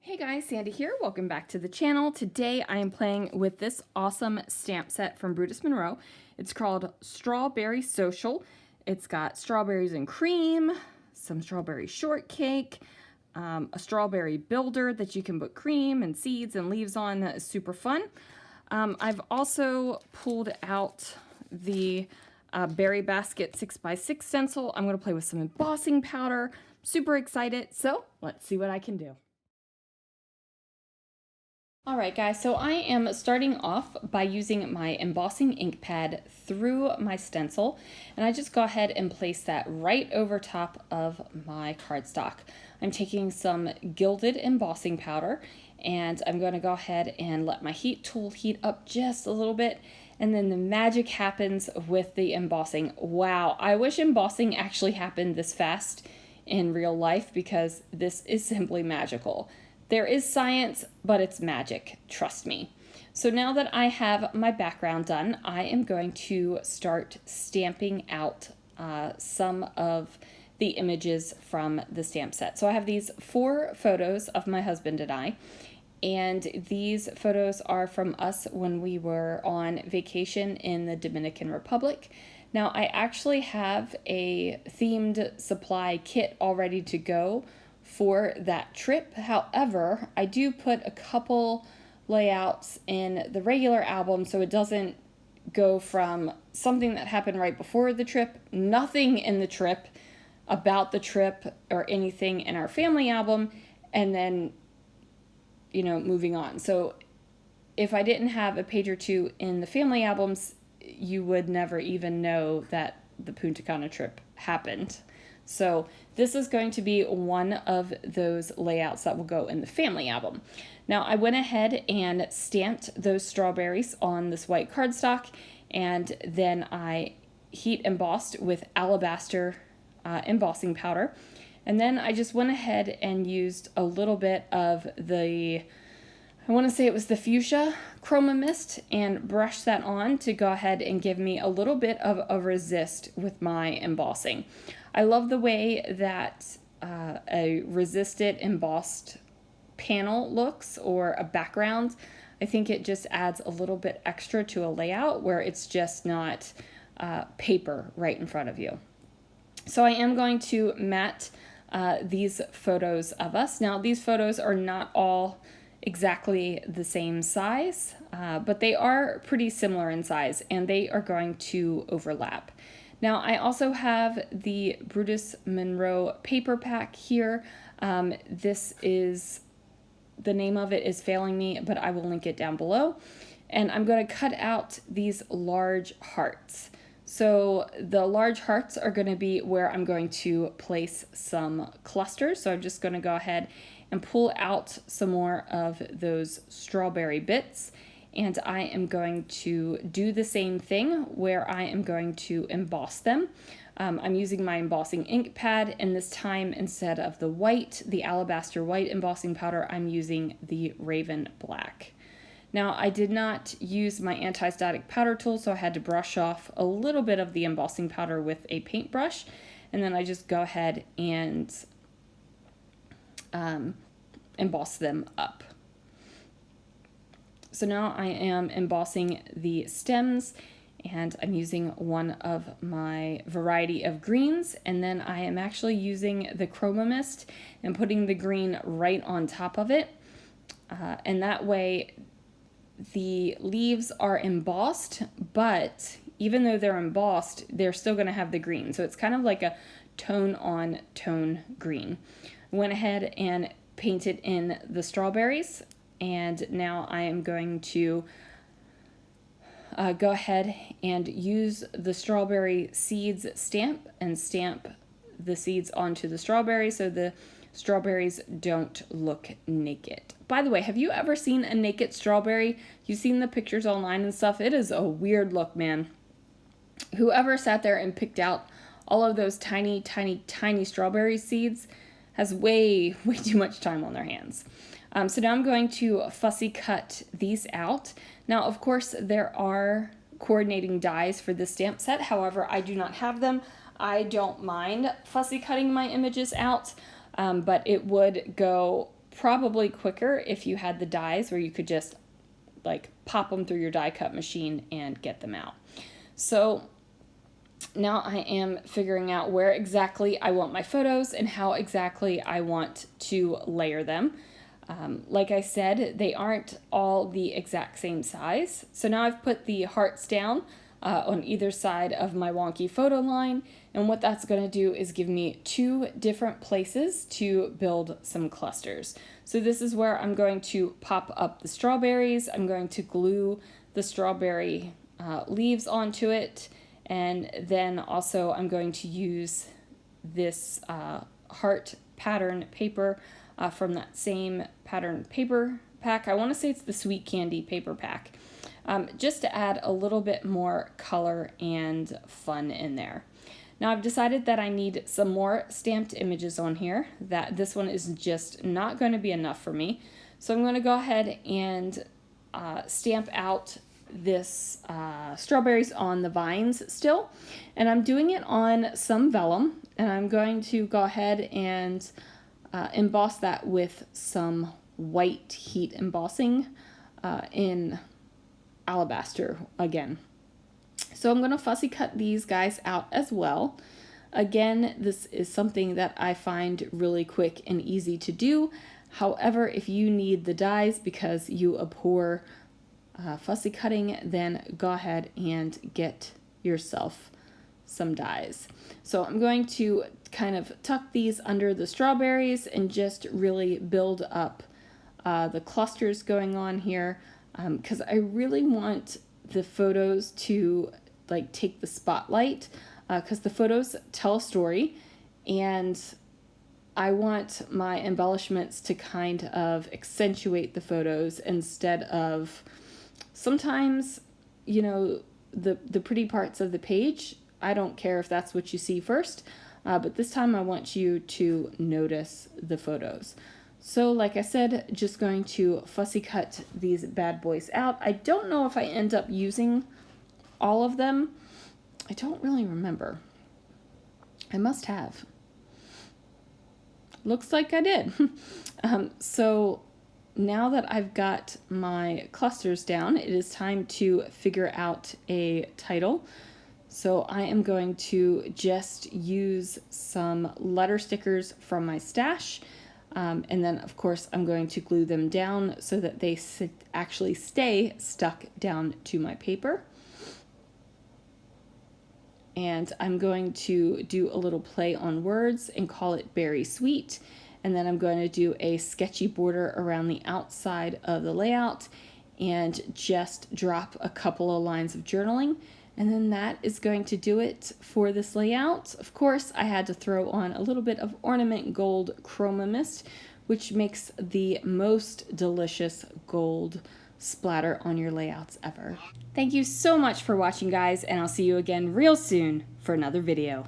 Hey guys, Sandy here. Welcome back to the channel. Today I am playing with this awesome stamp set from Brutus Monroe. It's called Strawberry Social. It's got strawberries and cream, some strawberry shortcake, a strawberry builder that you can put cream and seeds and leaves on. That is super fun. I've also pulled out the berry basket 6x6 stencil. I'm going to play with some embossing powder. Super excited. So let's see what I can do. Alright guys, so I am starting off by using my embossing ink pad through my stencil, and I just go ahead and place that right over top of my cardstock. I'm taking some gilded embossing powder, and I'm going to go ahead and let my heat tool heat up just a little bit, and then the magic happens with the embossing. Wow, I wish embossing actually happened this fast in real life, because this is simply magical. There is science, but it's magic, trust me. So now that I have my background done, I am going to start stamping out some of the images from the stamp set. So I have these 4 photos of my husband and I, and these photos are from us when we were on vacation in the Dominican Republic. Now I actually have a themed supply kit all ready to go for that trip. However, I do put a couple layouts in the regular album so it doesn't go from something that happened right before the trip, nothing in the trip, about the trip or anything in our family album, and then, you know, moving on. So if I didn't have a page or two in the family albums, you would never even know that the Punta Cana trip happened. So this is going to be one of those layouts that will go in the family album. Now I went ahead and stamped those strawberries on this white cardstock, and then I heat embossed with alabaster embossing powder. And then I just went ahead and used a little bit of the, I want to say it was the fuchsia Chroma mist, and brushed that on to go ahead and give me a little bit of a resist with my embossing. I love the way that a resisted embossed panel looks, or a background. I think it just adds a little bit extra to a layout where it's just not paper right in front of you. So I am going to matte these photos of us. Now these photos are not all exactly the same size, but they are pretty similar in size, and they are going to overlap. Now I also have the Brutus Monroe paper pack here. This is, the name of it is failing me, but I will link it down below. And I'm going to cut out these large hearts. So the large hearts are going to be where I'm going to place some clusters. So I'm just going to go ahead and pull out some more of those strawberry bits. And I am going to do the same thing where I am going to emboss them. I'm using my embossing ink pad, and this time instead of the white, the alabaster white embossing powder, I'm using the Raven Black. Now I did not use my anti-static powder tool, so I had to brush off a little bit of the embossing powder with a paintbrush, and then I just go ahead and emboss them up. So now I am embossing the stems, and I'm using one of my variety of greens, and then I am actually using the Chroma mist and putting the green right on top of it, and that way the leaves are embossed, but even though they're embossed, they're still going to have the green, so it's kind of like a tone on tone green. I went ahead and painted in the strawberries, and now I am going to go ahead and use the strawberry seeds stamp and stamp the seeds onto the strawberry so the strawberries don't look naked. By the way, have you ever seen a naked strawberry? You've seen the pictures online and stuff. It is a weird look, man. Whoever sat there and picked out all of those tiny, tiny, tiny strawberry seeds has way too much time on their hands. So now I'm going to fussy cut these out. Now, of course, there are coordinating dies for this stamp set. However, I do not have them. I don't mind fussy cutting my images out, but it would go probably quicker if you had the dies where you could just like pop them through your die cut machine and get them out. So now I am figuring out where exactly I want my photos and how exactly I want to layer them. Like I said, they aren't all the exact same size. So now I've put the hearts down on either side of my wonky photo line, and what that's going to do is give me two different places to build some clusters. So this is where I'm going to pop up the strawberries. I'm going to glue the strawberry leaves onto it, and then also I'm going to use this heart pattern paper from that same pattern paper pack. I want to say it's the Sweet Candy paper pack, just to add a little bit more color and fun in there. Now I've decided that I need some more stamped images on here, that this one is just not going to be enough for me. So I'm going to go ahead and stamp out this strawberries on the vines still, and I'm doing it on some vellum, and I'm going to go ahead and emboss that with some white heat embossing in alabaster again. So I'm going to fussy cut these guys out as well. Again, this is something that I find really quick and easy to do. However, if you need the dies because you abhor fussy cutting, then go ahead and get yourself some dies. So I'm going to kind of tuck these under the strawberries and just really build up the clusters going on here, because I really want the photos to like take the spotlight, because the photos tell a story, and I want my embellishments to kind of accentuate the photos instead of sometimes, you know, the pretty parts of the page. I don't care if that's what you see first, but this time I want you to notice the photos. So like I said, just going to fussy cut these bad boys out. I don't know if I end up using all of them. I don't really remember. I must have. Looks like I did. So now that I've got my clusters down, it is time to figure out a title. So I am going to just use some letter stickers from my stash. And then, of course, I'm going to glue them down so that they actually stay stuck down to my paper. And I'm going to do a little play on words and call it Berry Sweet. And then I'm going to do a sketchy border around the outside of the layout and just drop a couple of lines of journaling. And then that is going to do it for this layout. Of course, I had to throw on a little bit of Ornament Gold Chroma Mist, which makes the most delicious gold splatter on your layouts ever. Thank you so much for watching, guys, and I'll see you again real soon for another video.